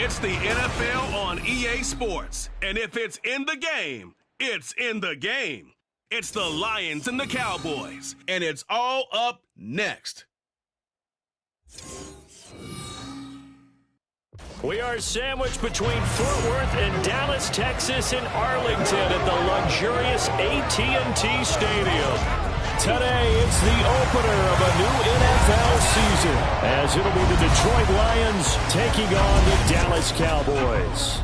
It's the NFL on EA Sports. And if it's in the game, it's in the game. It's the Lions and the Cowboys. And it's all up next. We are sandwiched between Fort Worth and Dallas, Texas, and Arlington at the luxurious AT&T Stadium. Today, it's the opener of a new NFL season, as it'll be the Detroit Lions taking on the Dallas Cowboys.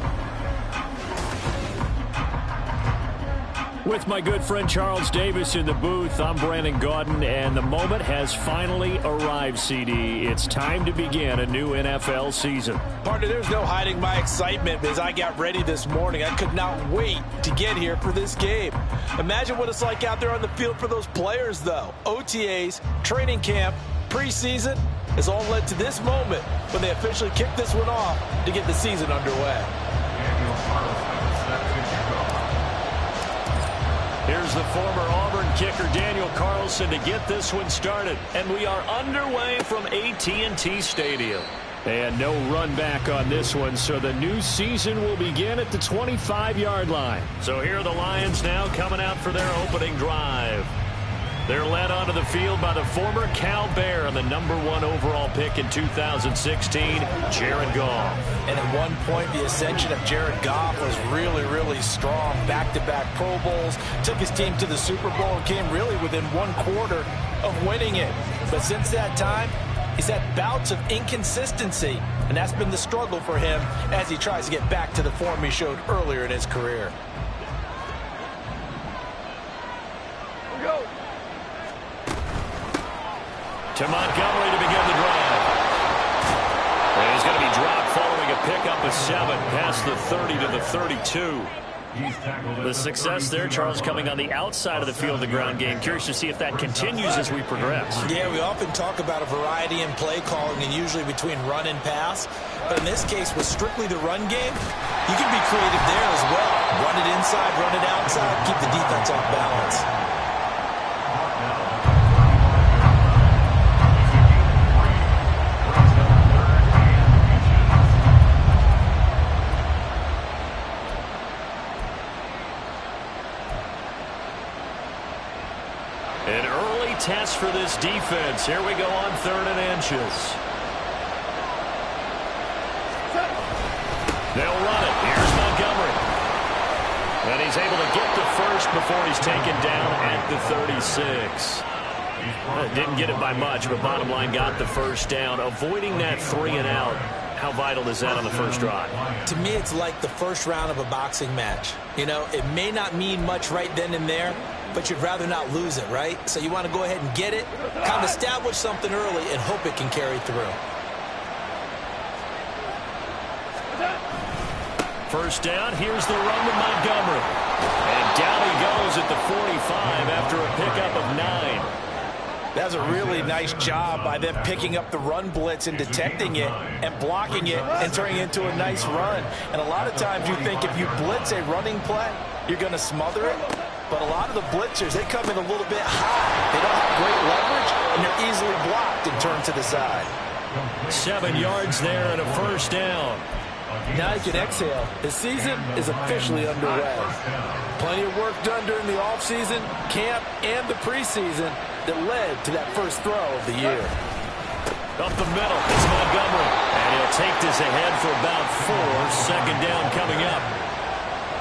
With my good friend Charles Davis in the booth, I'm Brandon Gaudin, and the moment has finally arrived, CD. It's time to begin a new NFL season. Partner, there's no hiding my excitement as I got ready this morning. I could not wait to get here for this game. Imagine what it's like out there on the field for those players, though. OTAs, training camp, preseason has all led to this moment when they officially kick this one off to get the season underway. Here's the former Auburn kicker Daniel Carlson to get this one started. And we are underway from AT&T Stadium. And no run back on this one, so the new season will begin at the 25-yard line. So here are the Lions now coming out for their opening drive. They're led onto the field by the former Cal Bear and the #1 overall pick in 2016, Jared Goff. And at one point, the ascension of Jared Goff was really, really strong. Back-to-back Pro Bowls, took his team to the Super Bowl and came really within one quarter of winning it. But since that time, he's had bouts of inconsistency, and that's been the struggle for him as he tries to get back to the form he showed earlier in his career. To Montgomery to begin the drive. And he's going to be dropped following a pickup of 7 past the 30 to the 32. The success there, Charles, coming on the outside of the field of the ground game. Curious to see if that continues as we progress. Yeah, we often talk about a variety in play calling and usually between run and pass. But in this case, with strictly the run game, you can be creative there as well. Run it inside, run it outside, keep the defense off balance. An early test for this defense. Here we go on 3rd and inches. They'll run it. Here's Montgomery. And he's able to get the first before he's taken down at the 36. Didn't get it by much, but bottom line got the first down. Avoiding that 3 and out. How vital is that on the first drive? To me, it's like the first round of a boxing match. You know, it may not mean much right then and there, but you'd rather not lose it, right? So you want to go ahead and get it, kind of establish something early, and hope it can carry through. First down, here's the run to Montgomery. And down he goes at the 45 after a pickup of 9. That was a really nice job by them picking up the run blitz and detecting it and blocking it and turning it into a nice run. And a lot of times you think if you blitz a running play, you're going to smother it. But a lot of the blitzers, they come in a little bit high. They don't have great leverage, and they're easily blocked and turned to the side. 7 yards there and a first down. Now you can exhale. The season is officially underway. Plenty of work done during the offseason, camp, and the preseason that led to that first throw of the year. Up the middle, it's Montgomery. And he'll take this ahead for about 4. Second down coming up.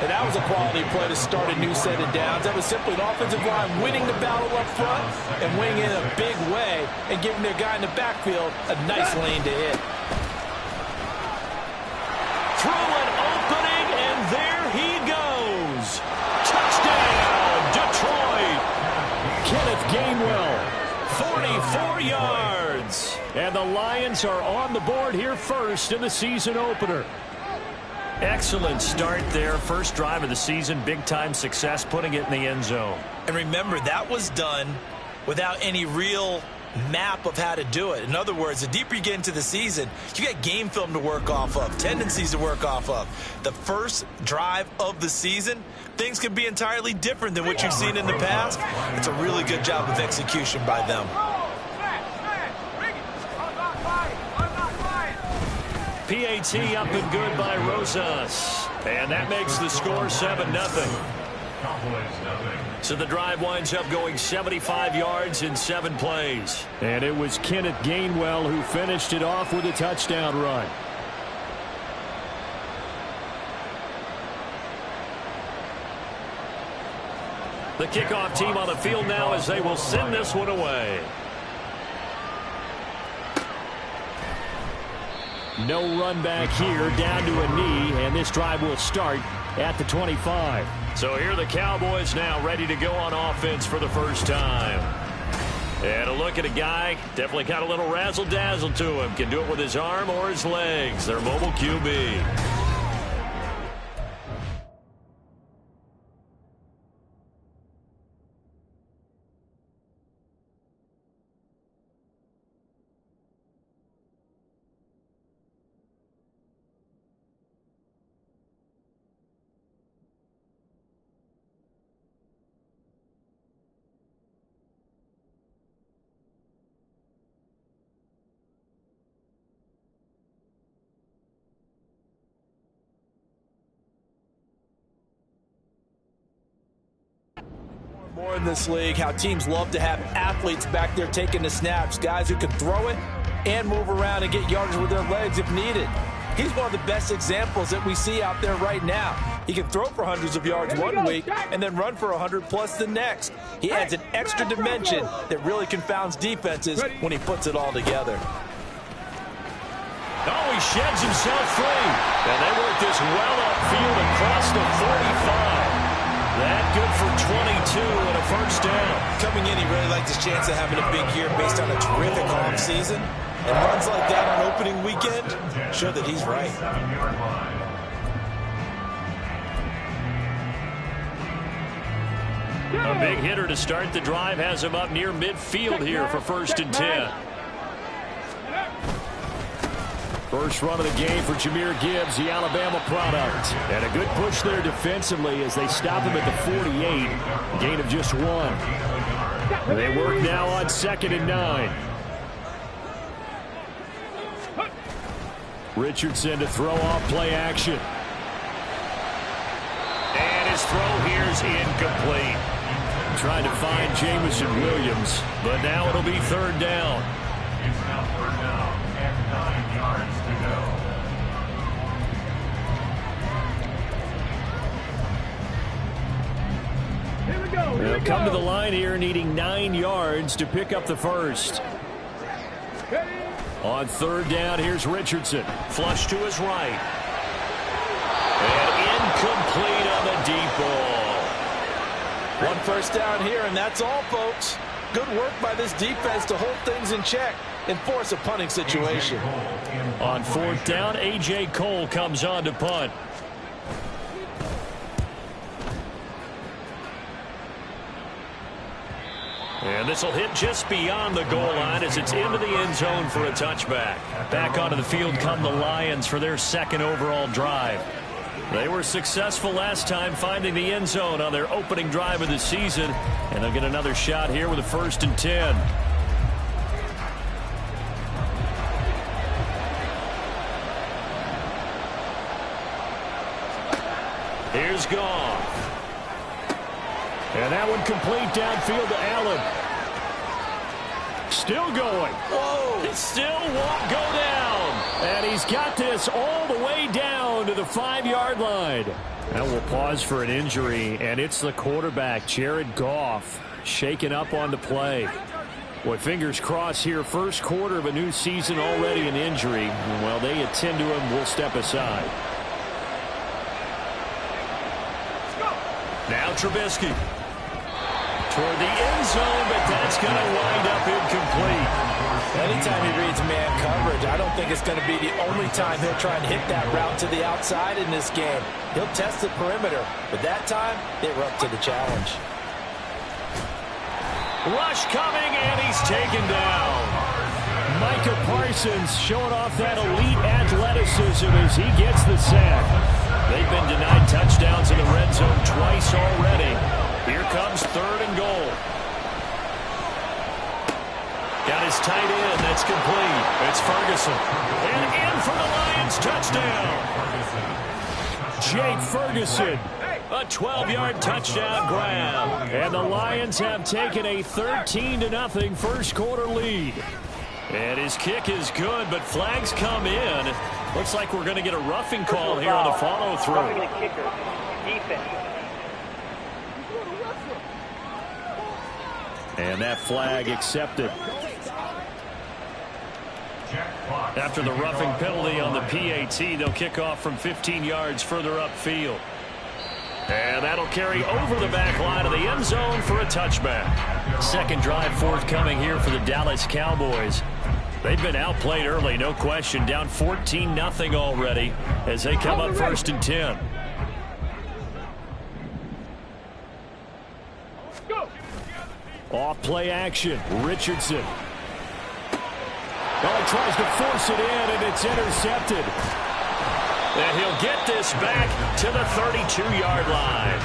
And that was a quality play to start a new set of downs. That was simply an offensive line winning the battle up front and winning in a big way and giving their guy in the backfield a nice lane to hit. Through an opening, and there he goes. Touchdown, Detroit. Kenneth Gainwell, 44 yards. And the Lions are on the board here first in the season opener. Excellent start there. First drive of the season, big-time success, putting it in the end zone. And remember, that was done without any real map of how to do it. In other words, the deeper you get into the season, you got game film to work off of, tendencies to work off of. The first drive of the season, things can be entirely different than what you've seen in the past. It's a really good job of execution by them. PAT up and good by Rosas. And that makes the score 7-0. So the drive winds up going 75 yards in 7 plays. And it was Kenneth Gainwell who finished it off with a touchdown run. The kickoff team on the field now as they will send this one away. No run back here, down to a knee, and this drive will start at the 25. So here are the Cowboys now ready to go on offense for the first time. And a look at a guy, definitely got a little razzle-dazzle to him. Can do it with his arm or his legs. Their mobile QB. More in this league, how teams love to have athletes back there taking the snaps, guys who can throw it and move around and get yards with their legs if needed. He's one of the best examples that we see out there right now. He can throw for hundreds of yards one week and then run for 100+ the next. He adds an extra dimension that really confounds defenses when he puts it all together. Oh, he sheds himself free. And they work this well upfield across the 45. That good for 22 and a first down. Coming in, he really liked his chance of having a big year based on a terrific offseason. And runs like that on opening weekend show that he's right. A big hitter to start the drive has him up near midfield here for 1st and 10. First run of the game for Jahmyr Gibbs, the Alabama product. And a good push there defensively as they stop him at the 48. Gain of just 1. They work now on 2nd and 9. Richardson to throw off play action. And his throw here is incomplete. Trying to find Jamison Williams, but now it'll be 3rd down. It's now 3rd down and 9 yards to go. They'll come to the line here needing 9 yards to pick up the first. On 3rd down, here's Richardson. Flush to his right. And incomplete on the deep ball. 1 first down here, and that's all, folks. Good work by this defense to hold things in check and force a punting situation. On 4th down, A.J. Cole comes on to punt. And this will hit just beyond the goal line as it's into the end zone for a touchback. Back onto the field come the Lions for their 2nd overall drive. They were successful last time finding the end zone on their opening drive of the season. And they'll get another shot here with a 1st and 10. Here's Goff. And that one complete downfield to Allen. Still going. Whoa! It still won't go down. And he's got this all the way down to the 5-yard line. Now we'll pause for an injury, and it's the quarterback, Jared Goff, shaken up on the play. Boy, fingers crossed here. First quarter of a new season, already an injury. And while they attend to him, we'll step aside. Now Trubisky. Toward the end zone, but that's going to wind up incomplete. Anytime he reads man coverage, I don't think it's going to be the only time he'll try and hit that route to the outside in this game. He'll test the perimeter, but that time, they were up to the challenge. Rush coming, and he's taken down. Micah Parsons showing off that elite athleticism as he gets the sack. They've been denied touchdowns in the red zone twice already. Here comes 3rd and goal. Got his tight end. That's complete. It's Ferguson. And in for the Lions touchdown. Jake Ferguson. A 12-yard touchdown grab. And the Lions have taken a 13-0 first quarter lead. And his kick is good, but flags come in. Looks like we're going to get a roughing call here on the follow-through. Roughing the kicker. Defense. And that flag accepted. After the roughing penalty on the PAT, they'll kick off from 15 yards further upfield. And that'll carry over the back line of the end zone for a touchback. Second drive forthcoming here for the Dallas Cowboys. They've been outplayed early, no question. Down 14-0 already as they come up 1st and 10. Off play action. Richardson. Oh, he tries to force it in, and it's intercepted. And he'll get this back to the 32-yard line.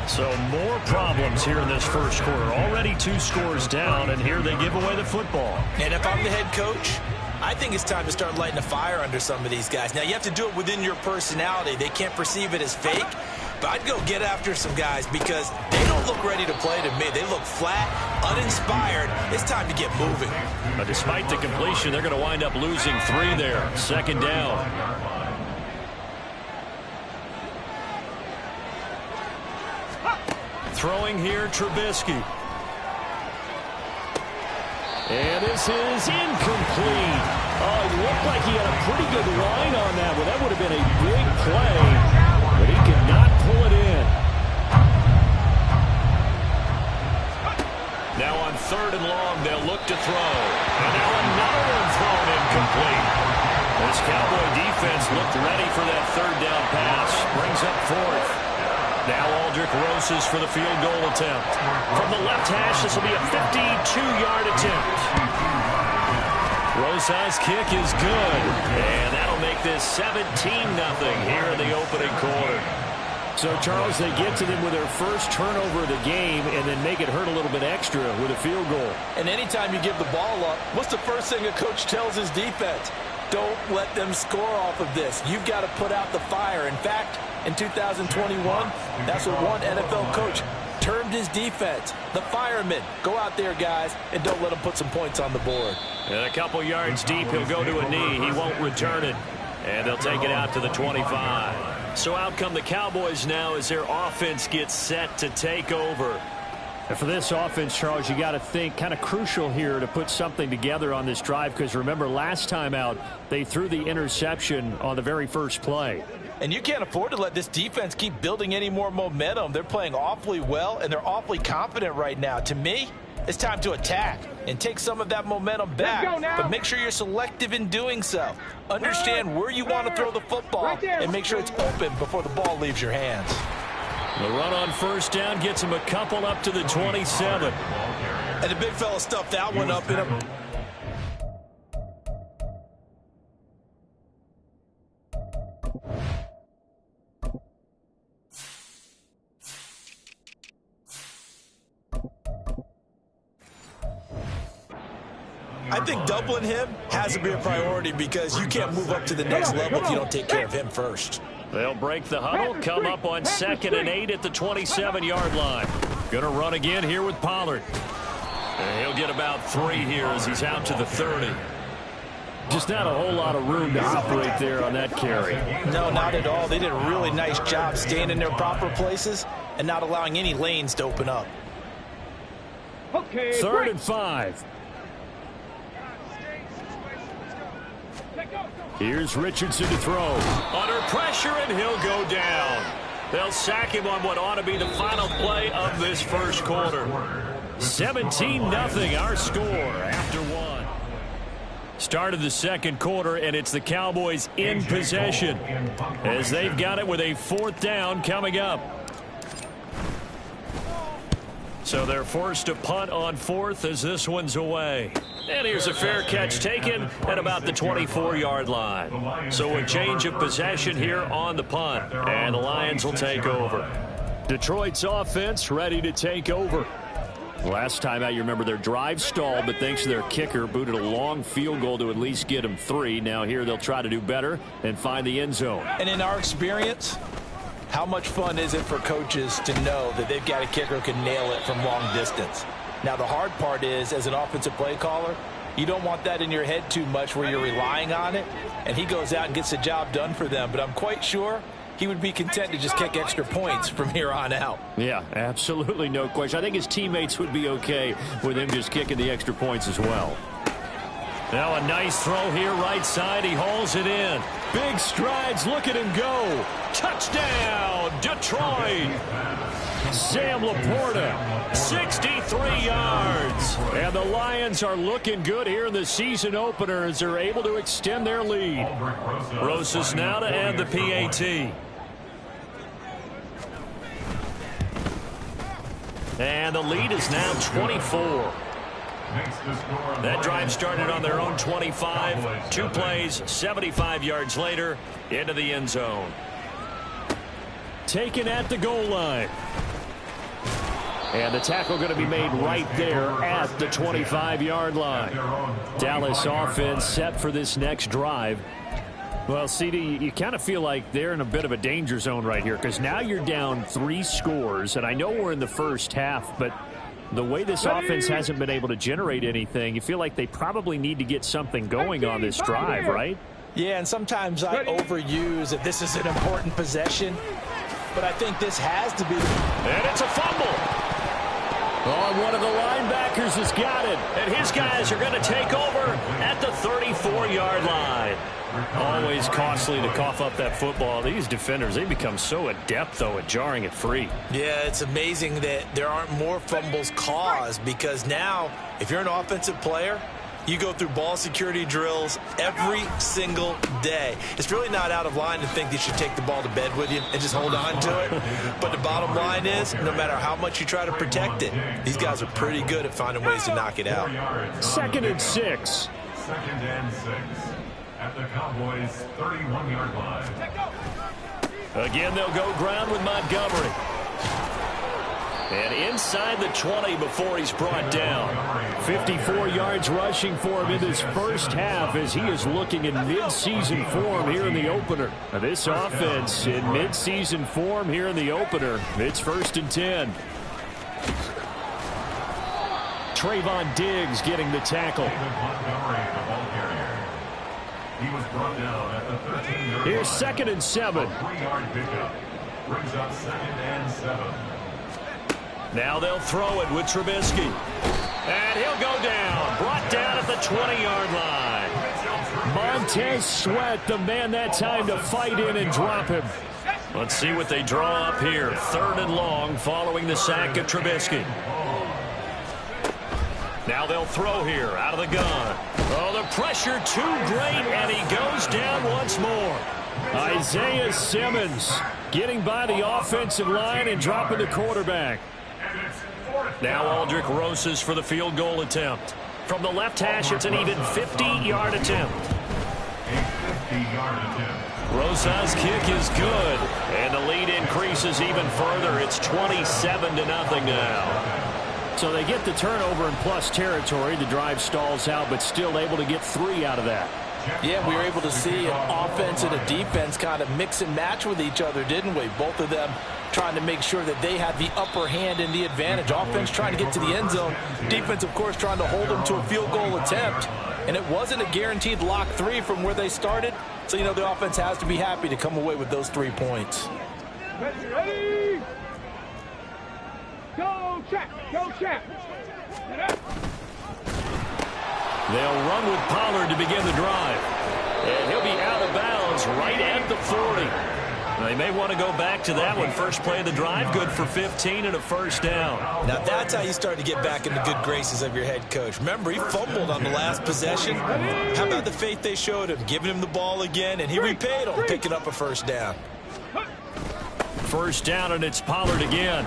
So more problems here in this first quarter. Already 2 scores down, and here they give away the football. And if I'm the head coach, I think it's time to start lighting a fire under some of these guys. Now, you have to do it within your personality. They can't perceive it as fake. But I'd go get after some guys because they don't look ready to play to me. They look flat, uninspired. It's time to get moving. But despite the completion, they're going to wind up losing 3 there. Second down. Throwing here, Trubisky. And this is incomplete. Oh, it looked like he had a pretty good line on that one. That would have been a big play, but he could not pull it in. Now on 3rd and long, they'll look to throw. And now another one thrown incomplete. This Cowboy defense looked ready for that 3rd down pass. Brings up 4th. Now Aldrick Rosas for the field goal attempt. From the left hash, this will be a 52-yard attempt. Rosas' kick is good. And that'll make this 17-0 here in the opening quarter. So, Charles, they get to them with their first turnover of the game and then make it hurt a little bit extra with a field goal. And anytime you give the ball up, what's the first thing a coach tells his defense? Don't let them score off of this. You've got to put out the fire. In fact, in 2021, that's what one NFL coach termed his defense. The firemen. Go out there, guys, and don't let them put some points on the board. And a couple yards deep, he'll go to a knee. He won't return it. And they'll take it out to the 25. So out come the Cowboys now as their offense gets set to take over. And for this offense, Charles, you got to think kind of crucial here to put something together on this drive, because remember last time out they threw the interception on the very first play. And you can't afford to let this defense keep building any more momentum. They're playing awfully well, and they're awfully confident right now. To me, it's time to attack and take some of that momentum back. But make sure you're selective in doing so. Understand where you want to throw the football and make sure it's open before the ball leaves your hands. The run on 1st down gets him a couple up to the 27. And the big fella stuffed that one up in a... I think doubling him has to be a priority because you can't move up to the next level if you don't take care of him first. They'll break the huddle, come up on 2nd and 8 at the 27-yard line. Going to run again here with Pollard. And he'll get about 3 here as he's out to the 30. Just not a whole lot of room to operate there on that carry. No, not at all. They did a really nice job staying in their proper places and not allowing any lanes to open up. 3rd and 5. Here's Richardson to throw. Under pressure, and he'll go down. They'll sack him on what ought to be the final play of this first quarter. 17-0 our score after 1. Start of the second quarter, and it's the Cowboys in possession as they've got it with a 4th down coming up. So they're forced to punt on 4th as this one's away. And here's a fair catch taken at about the 24-yard line. So a change of possession here on the punt, and the Lions will take over. Detroit's offense ready to take over. Last time out, you remember their drive stalled, but thanks to their kicker, booted a long field goal to at least get them 3. Now here they'll try to do better and find the end zone. And in our experience, how much fun is it for coaches to know that they've got a kicker who can nail it from long distance? Now, the hard part is, as an offensive play caller, you don't want that in your head too much where you're relying on it, and he goes out and gets the job done for them. But I'm quite sure he would be content to just kick extra points from here on out. Yeah, absolutely no question. I think his teammates would be okay with him just kicking the extra points as well. Now a nice throw here, right side. He hauls it in. Big strides. Look at him go. Touchdown, Detroit. Sam Laporta, 63 yards. And the Lions are looking good here in the season opener as they're able to extend their lead. Rosas now to add the PAT. And the lead is now 24. That drive started on their own 25. 2 plays, 75 yards later, into the end zone. Taken at the goal line. And the tackle going to be made right there at the 25-yard line. Dallas offense set for this next drive. Well, CD, you kind of feel like they're in a bit of a danger zone right here because now you're down 3 scores. And I know we're in the first half, but the way this offense hasn't been able to generate anything, you feel like they probably need to get something going on this drive, right? Yeah, and sometimes I overuse that this is an important possession, but I think this has to be. And it's a fumble. Oh, one of the linebackers has got it, and his guys are going to take over at the 34-yard line. Always costly to cough up that football. These defenders, they become so adept, though, at jarring it free. Yeah, it's amazing that there aren't more fumbles caused because now, if you're an offensive player, you go through ball security drills every single day. It's really not out of line to think you should take the ball to bed with you and just hold on to it. But the bottom line is, no matter how much you try to protect it, these guys are pretty good at finding ways to knock it out. 2nd and 6. 2nd and 6 at the Cowboys' 31-yard line. Again, they'll go ground with Montgomery. And inside the 20 before he's brought down. 54 yards rushing for him in this first half as he is looking in midseason form here in the opener. Now this offense in midseason form here in the opener. It's 1st and 10. Trayvon Diggs getting the tackle. He was brought down at the 13-yard line. Here's 2nd and 7. 3-yard pickup brings up 2nd and 7. Now they'll throw it with Trubisky. And he'll go down. Brought down at the 20-yard line. Montez Sweat, the man that time to fight in and drop him. Let's see what they draw up here. 3rd and long following the sack of Trubisky. Now they'll throw here out of the gun. Oh, the pressure too great, and he goes down once more. Isaiah Simmons getting by the offensive line and dropping the quarterback. Now Aldrick Rosas for the field goal attempt. From the left hash, it's an even 50-yard attempt. A 50-yard attempt. Rosas' kick is good, and the lead increases even further. It's 27-0 now. So they get the turnover in plus territory. The drive stalls out, but still able to get 3 out of that. Yeah, we were able to see an offense and a defense kind of mix and match with each other, didn't we? Both of them trying to make sure that they had the upper hand and the advantage. Offense trying to get to the end zone. Defense, of course, trying to hold them to a field goal attempt. And it wasn't a guaranteed lock 3 from where they started. So, you know, the offense has to be happy to come away with those 3 points. Ready? Go check! Go check! They'll run with Pollard to begin the drive. And he'll be out of bounds right at the 40. They may want to go back to that one. First play of the drive, good for 15 and a first down. Now that's how you start to get back in the good graces of your head coach. Remember, he fumbled on the last possession. How about the faith they showed him, giving him the ball again, and he repaid him, picking up a first down. First down, and it's Pollard again.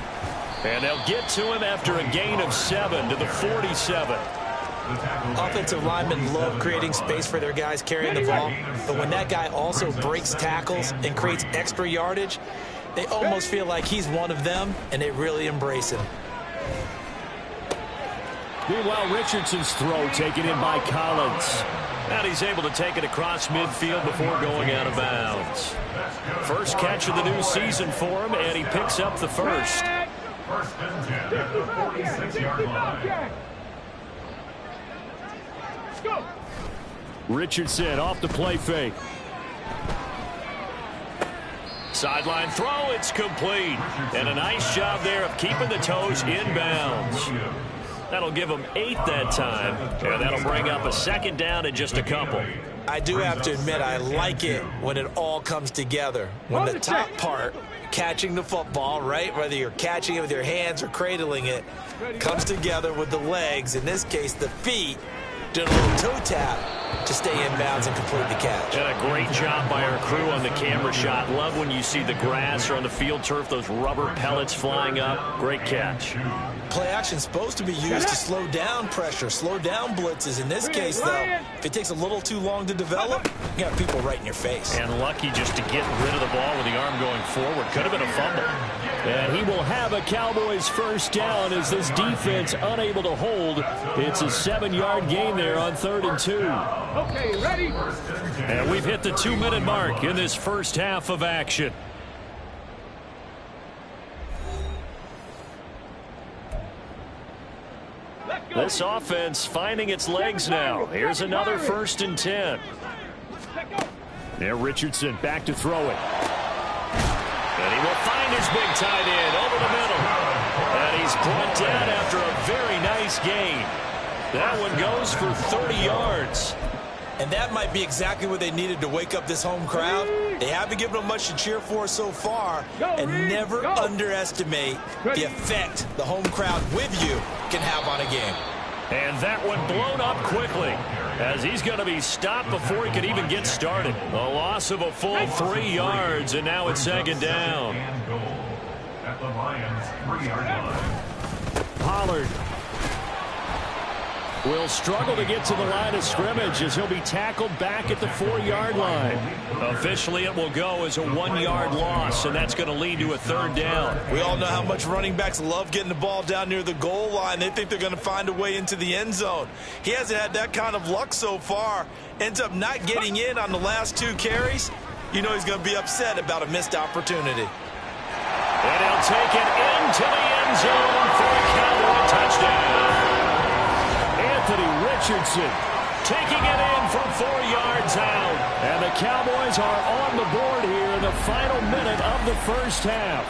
And they'll get to him after a gain of 7 to the 47. Offensive linemen love creating space for their guys carrying the ball, but when that guy also breaks tackles and creates extra yardage, they almost feel like he's one of them, and they really embrace him. Meanwhile, Richardson's throw taken in by Collins. And he's able to take it across midfield before going out of bounds. First catch of the new season for him, and he picks up the first. First and 10 at the 46-yard line. Richardson off the play fake. Sideline throw, it's complete. And a nice job there of keeping the toes inbounds. That'll give them 8 that time, and that'll bring up a second down in just a couple. I do have to admit, I like it when it all comes together. When the top part, catching the football, right, whether you're catching it with your hands or cradling it, comes together with the legs, in this case the feet, doing a little toe tap to stay inbounds and complete the catch. And a great job by our crew on the camera shot. Love when you see the grass or on the field turf, those rubber pellets flying up. Great catch. Play action is supposed to be used to slow down pressure, slow down blitzes. In this case, though, if it takes a little too long to develop, you got people right in your face. And lucky just to get rid of the ball with the arm going forward. Could have been a fumble. And he will have a Cowboys first down as this defense unable to hold. It's a 7-yard gain there on 3rd and 2. Okay, ready? And we've hit the 2-minute mark in this first half of action. This offense finding its legs now. Here's another 1st and 10. There, Richardson back to throw it. And he will find his big tight end over the middle. And he's brought down after a very nice gain. That one goes for 30 yards. And that might be exactly what they needed to wake up this home crowd. They haven't given them much to cheer for so far. And never underestimate the effect the home crowd with you can have on a game. And that one blown up quickly as he's going to be stopped before he can even get started. A loss of a full 3 yards, and now it's 2nd down. At the Lions' 3-yard line. Pollard will struggle to get to the line of scrimmage as he'll be tackled back at the 4-yard line. Officially, it will go as a 1-yard loss, and that's going to lead to a 3rd down. We all know how much running backs love getting the ball down near the goal line. They think they're going to find a way into the end zone. He hasn't had that kind of luck so far. Ends up not getting in on the last 2 carries. You know he's going to be upset about a missed opportunity. And he'll take it into the end zone for a Cowboy touchdown. Anthony Richardson taking it in from 4 yards out. And the Cowboys are on the board here in the final minute of the first half.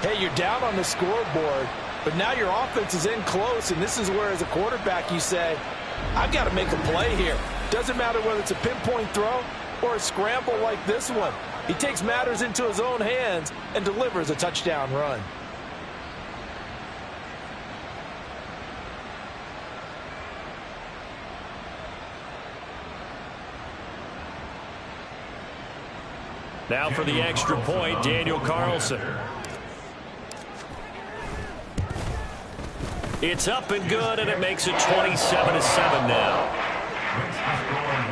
Hey, you're down on the scoreboard, but now your offense is in close, and this is where, as a quarterback, you say, I've got to make a play here. Doesn't matter whether it's a pinpoint throw or a scramble like this one. He takes matters into his own hands and delivers a touchdown run. Now for the extra point, Daniel Carlson. It's up and good, and it makes it 27-7 now.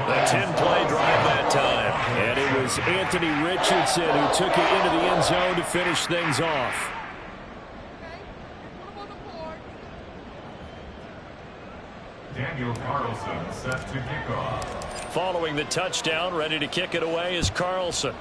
A 10-play drive that time. And it was Anthony Richardson who took it into the end zone to finish things off. Daniel Carlson set to kick off. Following the touchdown, ready to kick it away is Carlson.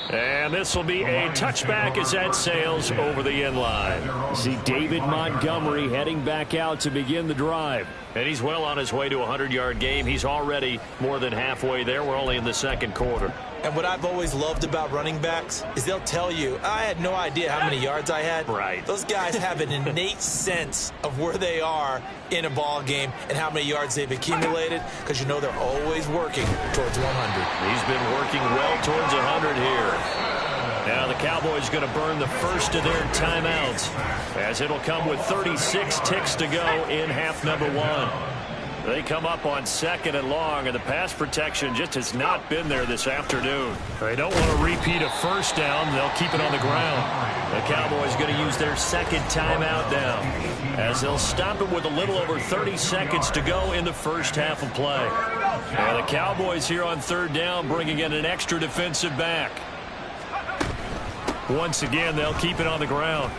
And this will be a touchback as that sails over the end line. See David Montgomery heading back out to begin the drive. And he's well on his way to a 100-yard game. He's already more than halfway there. We're only in the 2nd quarter. And what I've always loved about running backs is they'll tell you, I had no idea how many yards I had. Right. Those guys have an innate sense of where they are in a ball game and how many yards they've accumulated, because you know they're always working towards 100. He's been working well towards 100 here. Now the Cowboys going to burn the first of their timeouts, as it'll come with 36 ticks to go in half number 1. They come up on 2nd and long, and the pass protection just has not been there this afternoon. They don't want to repeat a first down. They'll keep it on the ground. The Cowboys going to use their 2nd timeout now, as they'll stop it with a little over 30 seconds to go in the first half of play. And the Cowboys here on 3rd down bringing in an extra defensive back. Once again, they'll keep it on the ground.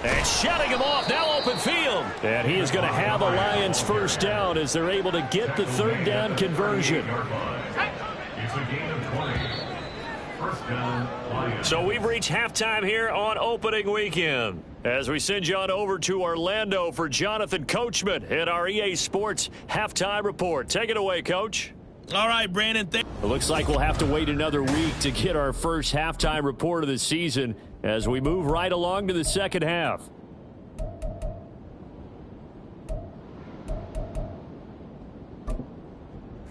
And shutting him off, now open field. And he is going to have a Lions first down as they're able to get the third down conversion. It's a gain of 20. First down, Lions. So we've reached halftime here on opening weekend. As we send you on over to Orlando for Jonathan Coachman in our EA Sports Halftime Report. Take it away, Coach. All right, Brandon. It looks like we'll have to wait another week to get our first halftime report of the season as we move right along to the second half.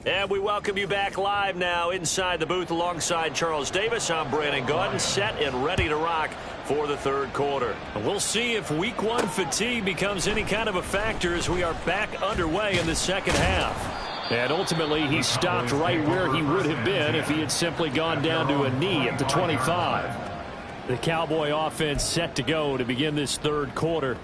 And we welcome you back live now inside the booth alongside Charles Davis. I'm Brandon Gaudin, set and ready to rock for the third quarter. We'll see if week one fatigue becomes any kind of a factor as we are back underway in the second half. And ultimately, he stopped right where he would have been if he had simply gone down to a knee at the 25. The Cowboy offense set to go to begin this third quarter.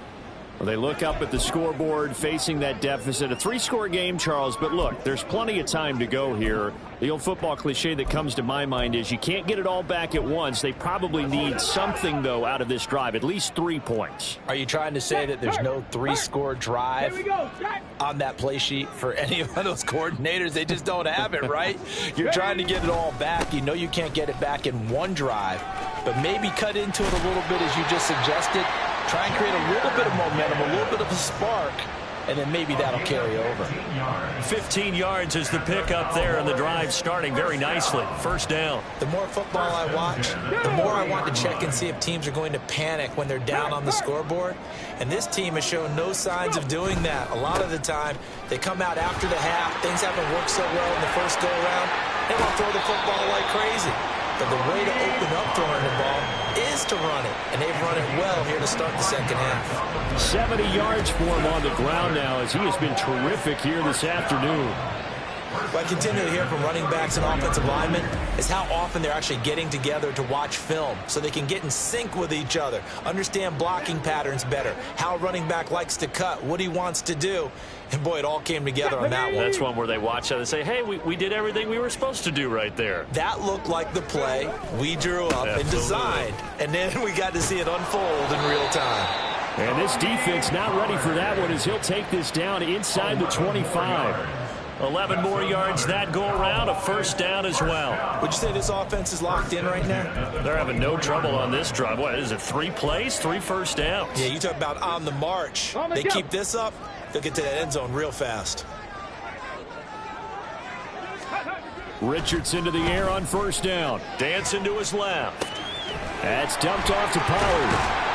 Well, they look up at the scoreboard facing that deficit. A three-score game, Charles, but look, there's plenty of time to go here. The old football cliche that comes to my mind is you can't get it all back at once. They probably need something, though, out of this drive, at least 3 points. Are you trying to say that there's no three-score drive on that play sheet for any of those coordinators? They just don't have it, right? You're trying to get it all back. You know you can't get it back in one drive, but maybe cut into it a little bit as you just suggested. Try and create a little bit of momentum, a little bit of a spark, and then maybe that'll carry over. 15 yards is the pickup there, and the drive starting very nicely. First down. The more football I watch, the more I want to check and see if teams are going to panic when they're down on the scoreboard. And this team has shown no signs of doing that. A lot of the time, they come out after the half. Things haven't worked so well in the first go-around. They want to throw the football like crazy. But the way to open up throwing the ball is to run it, and they've run it well here to start the second half. 70 yards for him on the ground now as he has been terrific here this afternoon. What I continue to hear from running backs and offensive linemen is how often they're actually getting together to watch film so they can get in sync with each other, understand blocking patterns better, how a running back likes to cut, what he wants to do. And, boy, it all came together on that one. That's one where they watch that and say, hey, we did everything we were supposed to do right there. That looked like the play we drew up and designed, and then we got to see it unfold in real time. And this defense not ready for that one as he'll take this down inside the 25. 11 more yards that go around, a first down as well. Would you say this offense is locked in right now? They're having no trouble on this drive. What is it, 3 plays, 3 first downs? Yeah, you talk about on the march. They keep this up, they'll get to that end zone real fast. Richardson to the air on first down. Dancing to his left. That's dumped off to Pollard.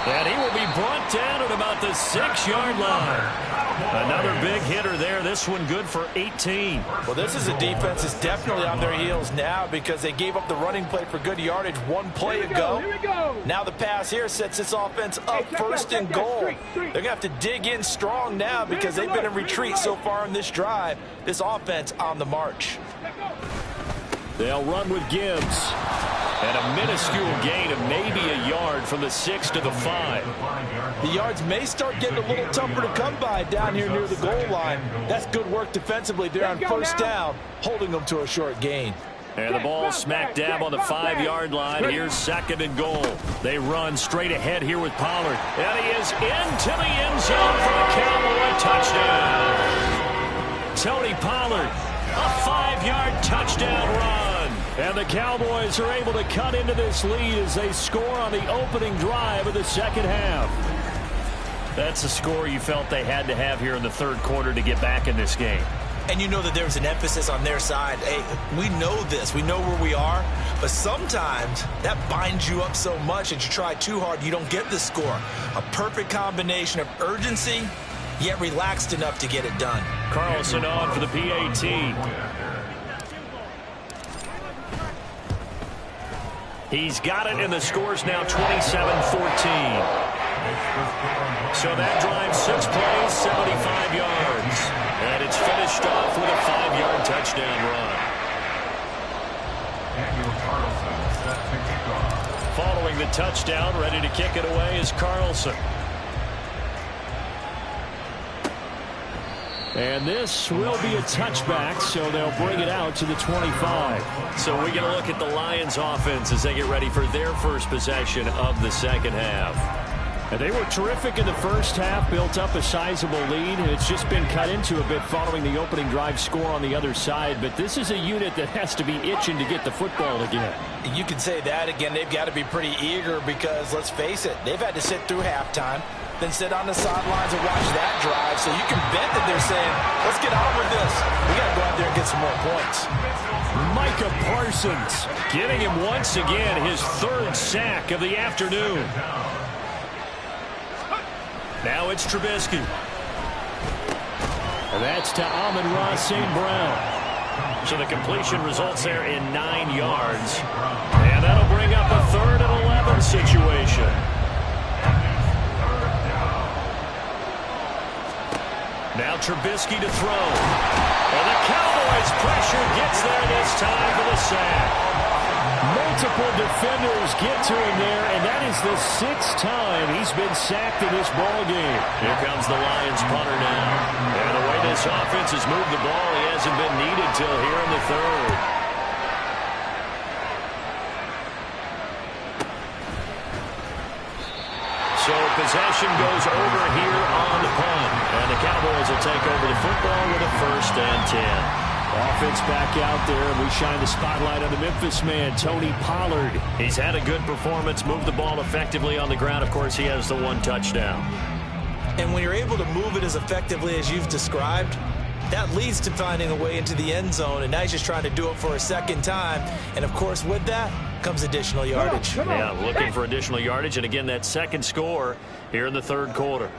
And he will be brought down at about the 6-yard line. Another big hitter there. This one good for 18. Well, this is a defense that's definitely on their heels now because they gave up the running play for good yardage one play ago. Now the pass here sets this offense up first and goal. They're going to have to dig in strong now because they've been in retreat so far in this drive. This offense on the march. They'll run with Gibbs. And a minuscule gain of maybe a yard from the 6 to the 5. The yards may start getting a little tougher to come by down here near the goal line. That's good work defensively there on first down, holding them to a short gain. And the ball smack dab on the 5-yard line. Here's second and goal. They run straight ahead here with Pollard. And he is into the end zone for a Cowboy touchdown. Tony Pollard, a 5-yard touchdown run. And the Cowboys are able to cut into this lead as they score on the opening drive of the second half. That's a score you felt they had to have here in the third quarter to get back in this game. And you know that there was an emphasis on their side. Hey, we know this. We know where we are. But sometimes that binds you up so much that you try too hard, you don't get the score. A perfect combination of urgency, yet relaxed enough to get it done. Carlson on for the PAT. He's got it, and the score's now 27-14. So that drive, 6 plays, 75 yards. And it's finished off with a 5-yard touchdown run. Following the touchdown, ready to kick it away is Carlson. And this will be a touchback, so they'll bring it out to the 25. So we get a look at the Lions offense as they get ready for their first possession of the second half. And they were terrific in the first half, built up a sizable lead. It's just been cut into a bit following the opening drive score on the other side. But this is a unit that has to be itching to get the football again. You can say that again. They've got to be pretty eager because, let's face it, they've had to sit through halftime, then sit on the sidelines and watch that drive. So you can bet that they're saying, let's get on with this. We got to go out there and get some more points. Micah Parsons getting him once again his third sack of the afternoon. Now it's Trubisky. And that's to Amon-Ra St. Brown. So the completion results there in 9 yards. And that'll bring up a 3rd and 11 situation. Now Trubisky to throw. And the Cowboys pressure gets there this time for the sack. Multiple defenders get to him there, and that is the 6th time he's been sacked in this ball game. Here comes the Lions punter now. And the way this offense has moved the ball, he hasn't been needed till here in the 3rd. So possession goes over here on the punt. And the Cowboys will take over the football with a 1st and 10. Offense back out there, and we shine the spotlight on the Memphis man, Tony Pollard. He's had a good performance, moved the ball effectively on the ground. Of course, he has the 1 touchdown. And when you're able to move it as effectively as you've described, that leads to finding a way into the end zone, and now he's just trying to do it for a 2nd time. And, of course, with that comes additional yardage. Yeah, looking for additional yardage, and again, that 2nd score here in the 3rd quarter.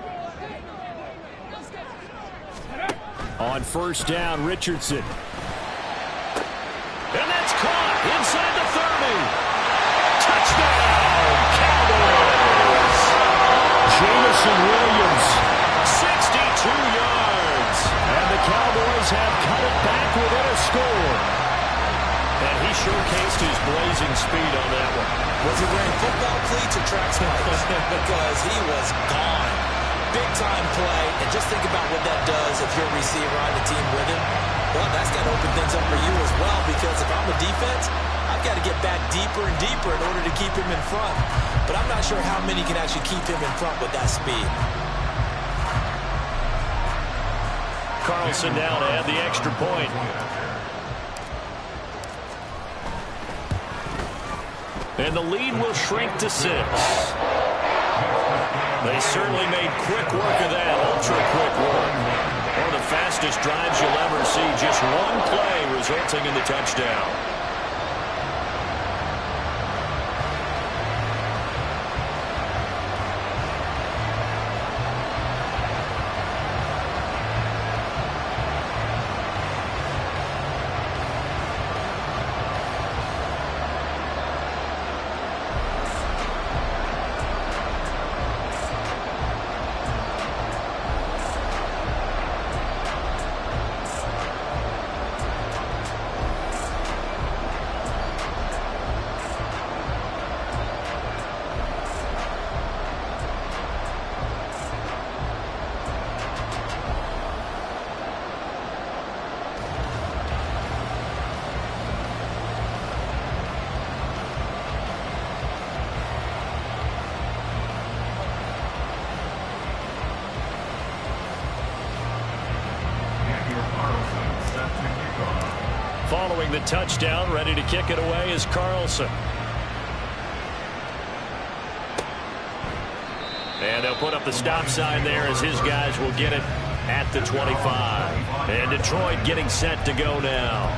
On 1st down, Richardson. And that's caught inside the 30. Touchdown, Cowboys! Jameson Williams. 62 yards. And the Cowboys have cut it back within a score. And he showcased his blazing speed on that one. Was he wearing football cleats or track spikes? Because he was gone. Big-time play, and just think about what that does if you're a receiver on the team with him. Well, that's got to open things up for you as well, because if I'm a defense, I've got to get back deeper and deeper in order to keep him in front. But I'm not sure how many can actually keep him in front with that speed. Carlson now to add the extra point. And the lead will shrink to 6. They certainly made quick work of that, ultra-quick work. One of the fastest drives you'll ever see, just 1 play resulting in the touchdown. Following the touchdown, ready to kick it away is Carlson. And they'll put up the stop sign there as his guys will get it at the 25. And Detroit getting set to go now.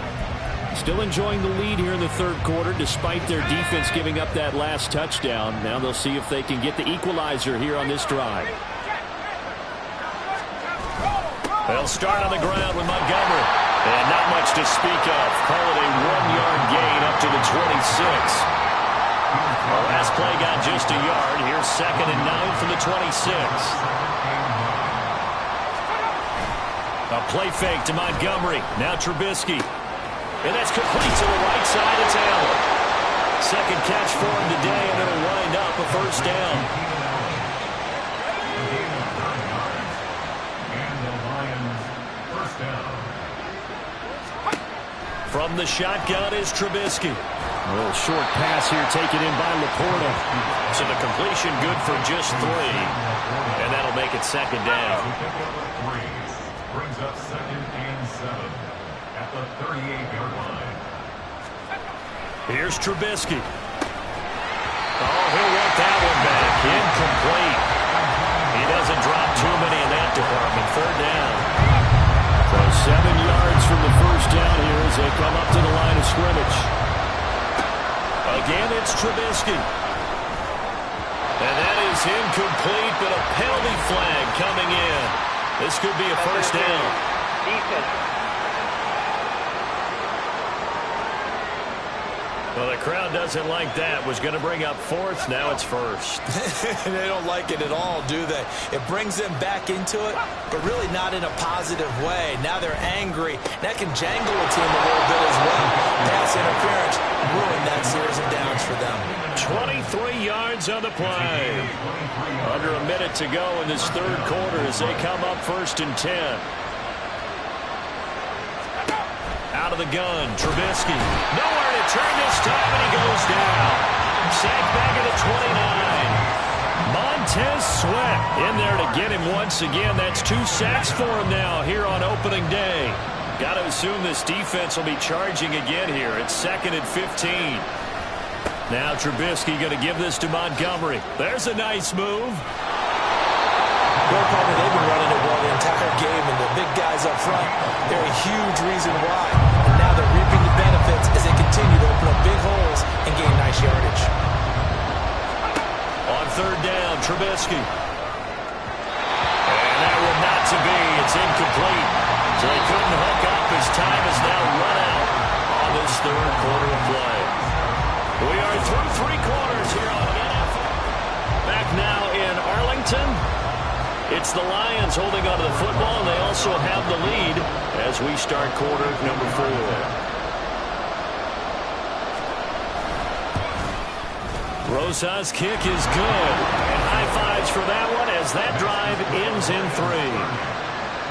Still enjoying the lead here in the 3rd quarter despite their defense giving up that last touchdown. Now they'll see if they can get the equalizer here on this drive. They'll start on the ground with Montgomery. And not much to speak of. Call it a 1-yard gain up to the 26. The last play got just a yard. Here's 2nd and 9 from the 26. A play fake to Montgomery. Now Trubisky. And that's complete to the right side. It's Allen. 2nd catch for him today, and it'll wind up a 1st down. And the Lions, 1st down. From the shotgun is Trubisky. A little short pass here taken in by Laporta. So the completion good for just 3. And that'll make it second down. Brings up 2nd and 7 at the 38-yard line. Here's Trubisky. Oh, he'll want that one back. Incomplete. He doesn't drop too many in that department. 3rd down. So 7 yards from the first down here as they come up to the line of scrimmage. Again, it's Trubisky. And that is incomplete, but a penalty flag coming in. This could be a first down. Well, the crowd doesn't like that. Was going to bring up 4th. Now it's 1st. They don't like it at all, do they? It brings them back into it, but really not in a positive way. Now they're angry. That can jangle a team a little bit as well. Pass interference ruined that series of downs for them. 23 yards on the play. Under a minute to go in this 3rd quarter as they come up 1st and 10. Out of the gun, Trubisky. Nowhere to turn this time, and he goes down. Sacked back at the 29. Montez Sweat in there to get him once again. That's 2 sacks for him now here on opening day. Got to assume this defense will be charging again here. It's 2nd and 15. Now Trubisky going to give this to Montgomery. There's a nice move. Well, partner, they've been running it well the entire game, and the big guys up front, they're a huge reason why. And now they're reaping the benefits as they continue to open up big holes and gain nice yardage. On 3rd down, Trubisky. And that one not to be. It's incomplete. So he couldn't hook up. His time is now run out on this 3rd quarter of play. We are through 3 quarters here on NFL. Back now in Arlington. It's the Lions holding onto the football, and they also have the lead as we start quarter number 4. Rosa's kick is good. And high fives for that one as that drive ends in 3.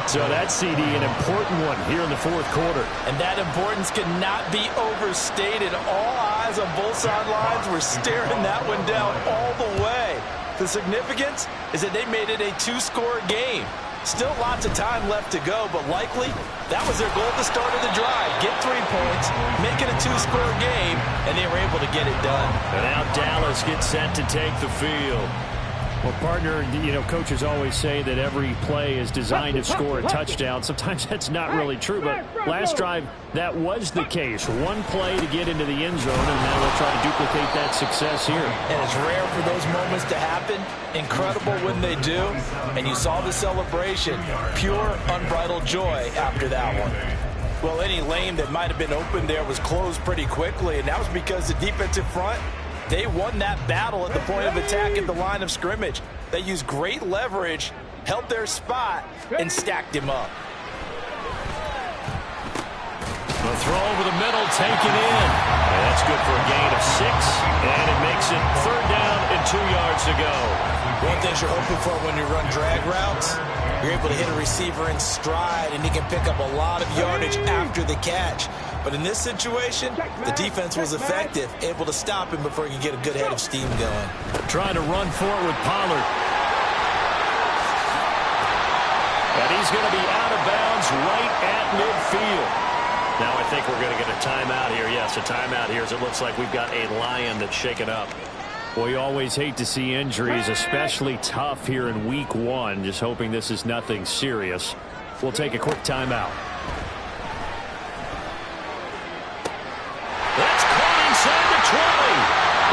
So that CD, an important one here in the 4th quarter. And that importance cannot be overstated. All eyes on both sidelines were staring that one down all the way. The significance is that they made it a 2-score game. Still lots of time left to go, but likely that was their goal at the start of the drive. Get 3 points, make it a 2-score game, and they were able to get it done. And now Dallas gets set to take the field. Well, partner, you know, coaches always say that every play is designed to score a touchdown. Sometimes that's not really true, but last drive, that was the case. One play to get into the end zone, and now they'll try to duplicate that success here. And it's rare for those moments to happen. Incredible when they do. And you saw the celebration. Pure, unbridled joy after that one. Well, any lane that might have been open there was closed pretty quickly, and that was because the defensive front, they won that battle at the point of attack at the line of scrimmage. They used great leverage, held their spot, and stacked him up. The throw over the middle, taken in. And that's good for a gain of 6, and it makes it 3rd down and 2 yards to go. One thing you're hoping for when you run drag routes, you're able to hit a receiver in stride, and he can pick up a lot of yardage after the catch. But in this situation, the defense was effective, able to stop him before he could get a good head of steam going. Trying to run for it with Pollard. And he's going to be out of bounds right at midfield. Now I think we're going to get a timeout here. Yes, a timeout here as it looks like we've got a Lion that's shaken up. Well, you always hate to see injuries, especially tough here in week 1. Just hoping this is nothing serious. We'll take a quick timeout. That's caught inside the 20.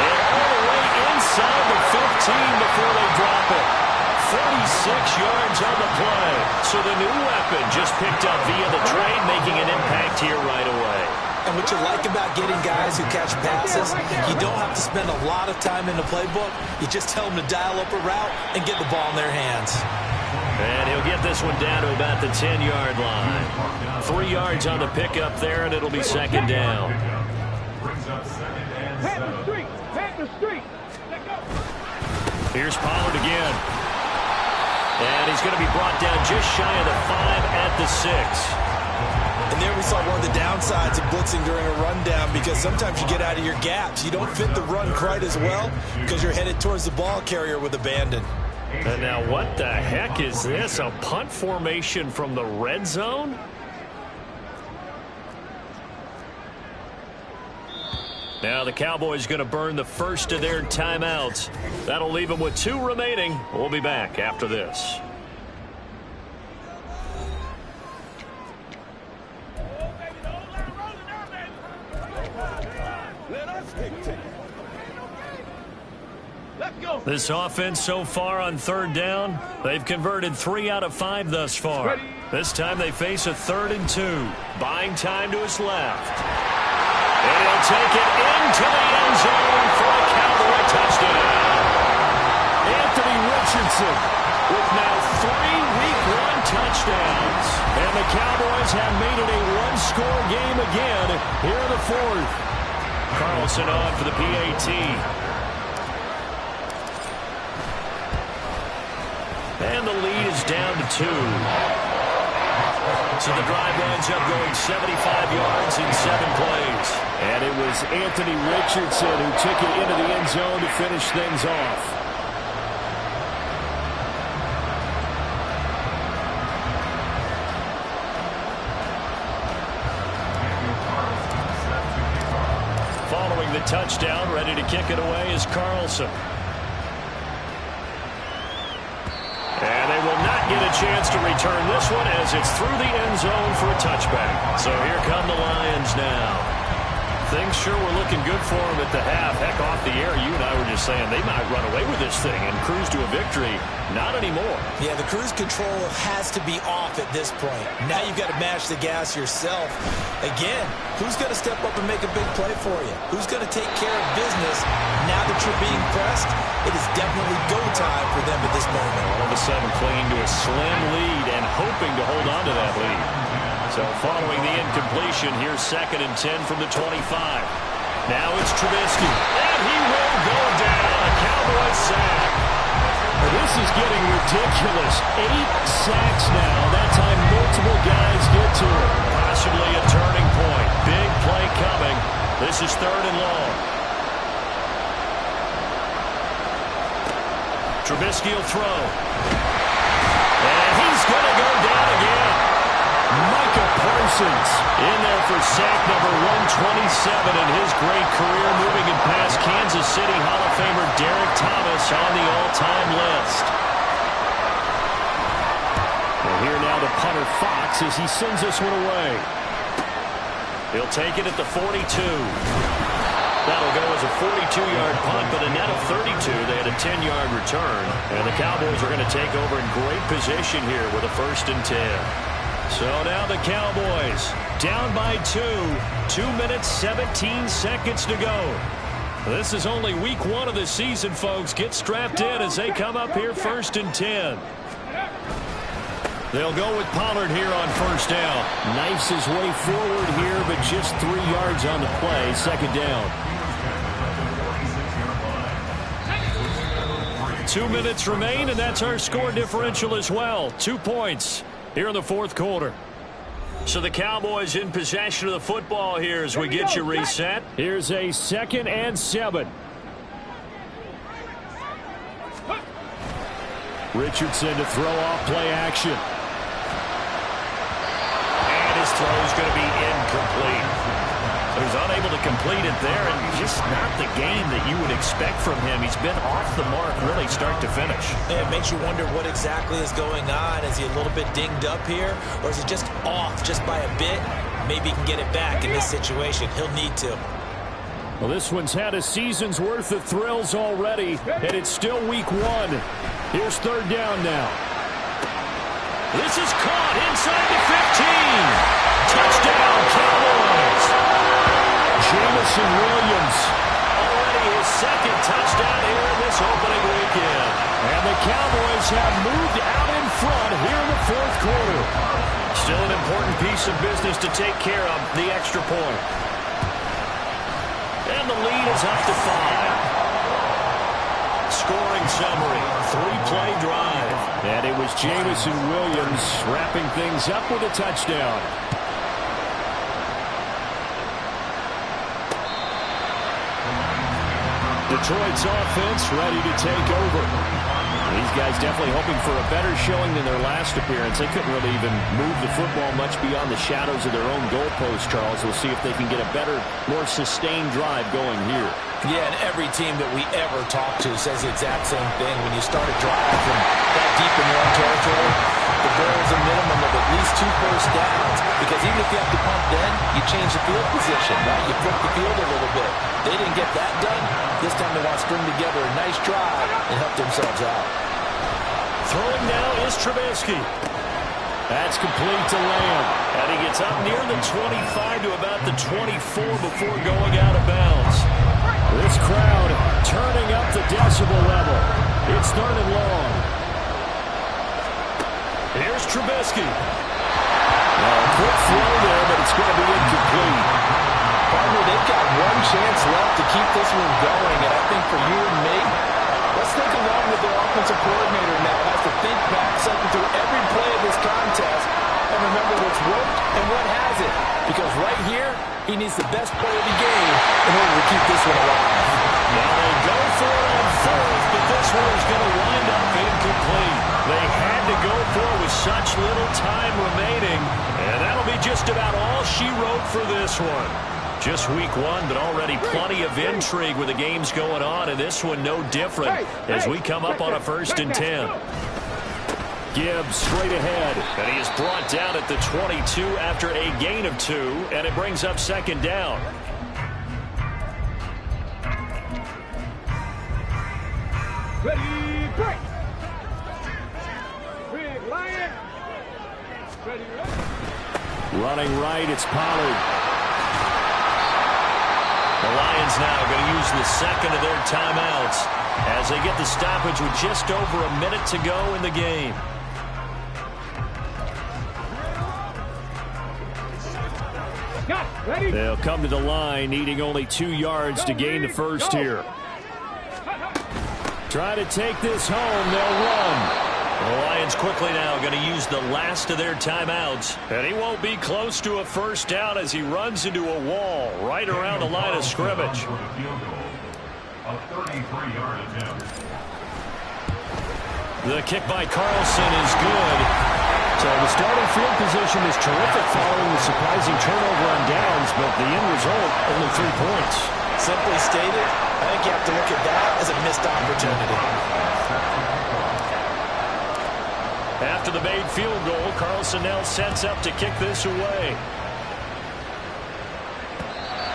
And all the way inside the 15 before they drop it. 46 yards on the play. So the new weapon just picked up via the trade, making an impact here right away. And what you like about getting guys who catch passes, you don't have to spend a lot of time in the playbook. You just tell them to dial up a route and get the ball in their hands. And he'll get this one down to about the 10-yard line. 3 yards on the pickup there, and it'll be 2nd down. Pat the street. Here's Pollard again. And he's going to be brought down just shy of the 5 at the 6. And there we saw one of the downsides of blitzing during a rundown, because sometimes you get out of your gaps. You don't fit the run quite as well because you're headed towards the ball carrier with abandon. And now what the heck is this? A punt formation from the red zone? Now the Cowboys going to burn the first of their timeouts. That'll leave them with 2 remaining. We'll be back after this. This offense so far on 3rd down, they've converted 3 out of 5 thus far. This time they face a 3rd and 2. Buying time to his left. And he'll take it into the end zone for a Cowboy touchdown. Anthony Richardson with now 3 Week 1 touchdowns. And the Cowboys have made it a 1-score game again here in the 4th. Carlson on for the PAT. And the lead is down to 2. So the drive winds up going 75 yards in 7 plays. And it was Anthony Richardson who took it into the end zone to finish things off. Following the touchdown, ready to kick it away is Carlson. And they will not get a chance to return this one as it's through the end zone for a touchback. So here come the Lions now. Things sure were looking good for them at the half. Heck, off the air, you and I were just saying they might run away with this thing and cruise to a victory. Not anymore. Yeah, the cruise control has to be off at this point. Now you've got to mash the gas yourself. Again, who's going to step up and make a big play for you? Who's going to take care of business now that you're being pressed? It is definitely go time for them at this moment. All of a sudden clinging to a slim lead and hoping to hold on to that lead. So following the incompletion, here's 2nd and 10 from the 25. Now it's Trubisky. And he will go down. A Cowboys sack. This is getting ridiculous. 8 sacks now. That time multiple guys get to it. Possibly a turning point. Big play coming. This is 3rd and long. Trubisky will throw. And he's going to go down again. Micah Parsons in there for sack number 127 in his great career, moving it past Kansas City Hall of Famer Derek Thomas on the all-time list. And here now the punter Fox as he sends this one away. He'll take it at the 42. That'll go as a 42-yard punt, but a net of 32. They had a 10-yard return, and the Cowboys are going to take over in great position here with a 1st and 10. So now the Cowboys down by 2. 2 minutes, 17 seconds to go. This is only week 1 of the season, folks. Get strapped in as they come up here 1st and 10. They'll go with Pollard here on 1st down. Knifes his way forward here, but just 3 yards on the play. 2nd down. 2 minutes remain, and that's our score differential as well. 2 points here in the 4th quarter. So the Cowboys in possession of the football here as we get you reset. Here's a 2nd and 7. Richardson to throw off play action. And his throw is going to be incomplete. So he's unable to complete it there, and just not the game that you would expect from him. He's been off the mark really start to finish. It makes you wonder what exactly is going on. Is he a little bit dinged up here, or is it just off just by a bit? Maybe he can get it back in this situation. He'll need to. Well, this one's had a season's worth of thrills already, and it's still week 1. Here's 3rd down now. This is caught inside the 15. Touchdown, Cowboys. Jameson Williams. Already his 2nd touchdown here in this opening weekend. And the Cowboys have moved out in front here in the 4th quarter. Still an important piece of business to take care of, the extra point. And the lead is up to 5. Scoring summary, 3-play drive. And it was Jameson Williams wrapping things up with a touchdown. Detroit's offense ready to take over. These guys definitely hoping for a better showing than their last appearance. They couldn't really even move the football much beyond the shadows of their own goalpost, Charles. We'll see if they can get a better, more sustained drive going here. Yeah, and every team that we ever talk to says the exact same thing. When you start a drive from that deep in your own territory, the goal is a minimum of at least 2 first downs. Because even if you have to punt then, you change the field position, right? You flip the field a little bit. They didn't get that done. This time they want to string together a nice drive and help themselves out. Throwing now is Trubisky. That's complete to Lamb. And he gets up near the 25 to about the 24 before going out of bounds. This crowd turning up the decibel level. It's 3rd and long. Here's Trubisky. Quick throw there, but it's going to be incomplete. Partner, they've got one chance left to keep this one going, and I think for you and me, let's think along with their offensive coordinator now. Has to think back, cycle through every play of this contest, and remember what's worked and what hasn't. Because right here, he needs the best play of the game in order to keep this one alive. Now they go for it on 4th, but this one is going to wind up incomplete. They had to go for it with such little time remaining, and that'll be just about all she wrote for this one. Just week 1, but already plenty of intrigue with the games going on, and this one no different as we come up on a 1st and 10. Gibbs straight ahead. And he is brought down at the 22 after a gain of 2, and it brings up 2nd down. Ready, break. Big Lion. Ready, ready. Running right, it's Pollard. The Lions now going to use the 2nd of their timeouts as they get the stoppage with just over a minute to go in the game. Ready. They'll come to the line, needing only 2 yards to gain the first here. Try to take this home, they'll run. The Lions quickly now going to use the last of their timeouts. And he won't be close to a 1st down as he runs into a wall right around the line of scrimmage. A 33-yard attempt. The kick by Carlson is good. So the starting field position is terrific following the surprising turnover on downs, but the end result, only 3 points. Simply stated, I think you have to look at that as a missed opportunity. After the made field goal, Carlson now sets up to kick this away.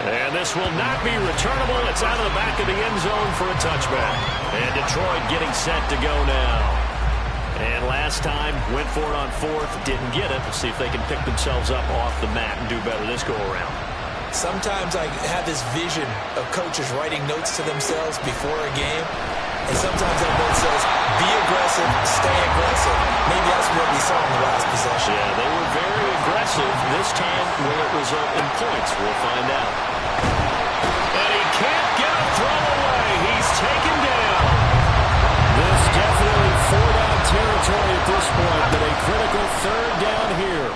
And this will not be returnable. It's out of the back of the end zone for a touchback. And Detroit getting set to go now. And last time, went for it on 4th, didn't get it. Let's see if they can pick themselves up off the mat and do better this go-around. Sometimes I have this vision of coaches writing notes to themselves before a game. And sometimes that note says, be aggressive, stay aggressive. Maybe that's what we saw in the last possession. Yeah, they were very aggressive. This time, will it result in points? We'll find out. And he can't get a throw away. He's taken down. This definitely 4-down territory at this point, but a critical 3rd down here.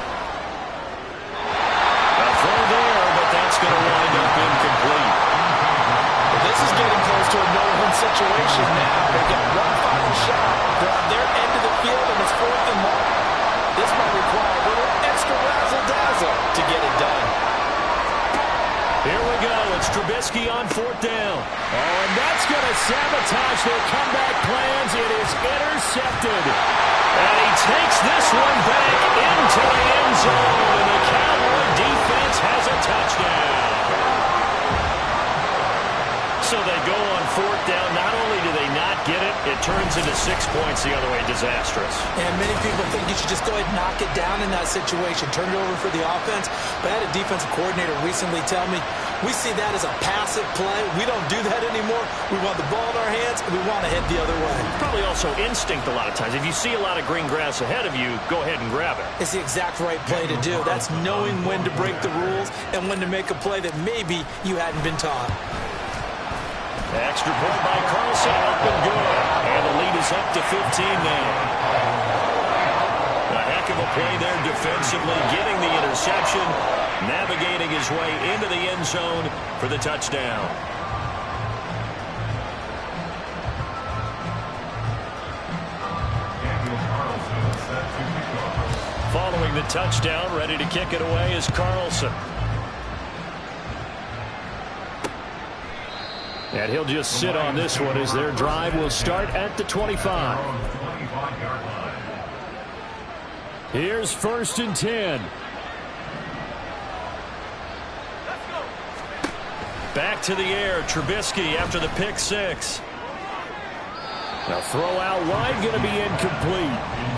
A throw there, but that's going to wind up incomplete. This is getting close to a no-win situation now. They've got one final shot. They're on their end of the field, and it's 4th and 1. This might require a little extra razzle-dazzle to get it done. Here we go. It's Trubisky on 4th down. Oh, and that's going to sabotage their comeback plans. It is intercepted. And he takes this one back into the end zone, and the Cowboy defense has a touchdown. So they go on 4th down. Not only do they not get it, it turns into 6 points the other way. Disastrous. And many people think you should just go ahead and knock it down in that situation. Turn it over for the offense. But I had a defensive coordinator recently tell me, we see that as a passive play. We don't do that anymore. We want the ball in our hands, and we want to head the other way. Probably also instinct a lot of times. If you see a lot of green grass ahead of you, go ahead and grab it. It's the exact right play to do. That's knowing when to break the rules and when to make a play that maybe you hadn't been taught. Extra point by Carlson, up and good. And the lead is up to 15 now. A heck of a play there defensively, getting the interception, navigating his way into the end zone for the touchdown. scoring the touchdown. Ready to kick it away is Carlson. And he'll just sit on this one as their drive will start at the 25. Here's 1st and 10. Back to the air, Trubisky after the pick 6. Now throw out wide, going to be incomplete.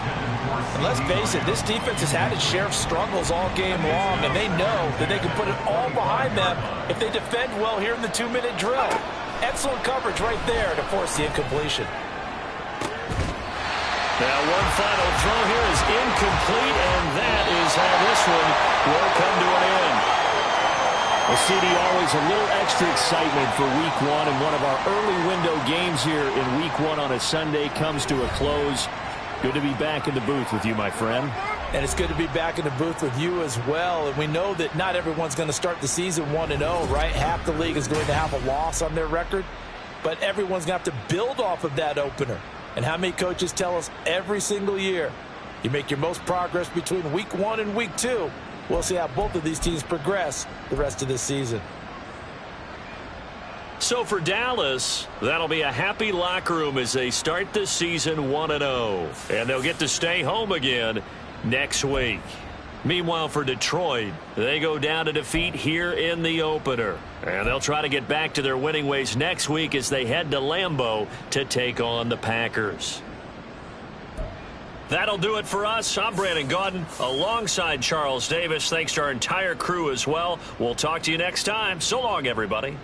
And let's face it, this defense has had its share of struggles all game long, and they know that they can put it all behind them if they defend well here in the 2-minute drill. Excellent coverage right there to force the incompletion. Now one final throw here is incomplete, and that is how this one will come to an end. Well, CD, always a little extra excitement for Week 1, and one of our early window games here in Week 1 on a Sunday comes to a close. Good to be back in the booth with you, my friend. And it's good to be back in the booth with you as well. And we know that not everyone's going to start the season 1-0, right? Half the league is going to have a loss on their record, but everyone's going to have to build off of that opener. And how many coaches tell us every single year, you make your most progress between Week 1 and Week 2. We'll see how both of these teams progress the rest of this season. So for Dallas, that'll be a happy locker room as they start the season 1-0. And they'll get to stay home again next week. Meanwhile, for Detroit, they go down to defeat here in the opener. And they'll try to get back to their winning ways next week as they head to Lambeau to take on the Packers. That'll do it for us. I'm Brandon Gaudin alongside Charles Davis. Thanks to our entire crew as well. We'll talk to you next time. So long, everybody.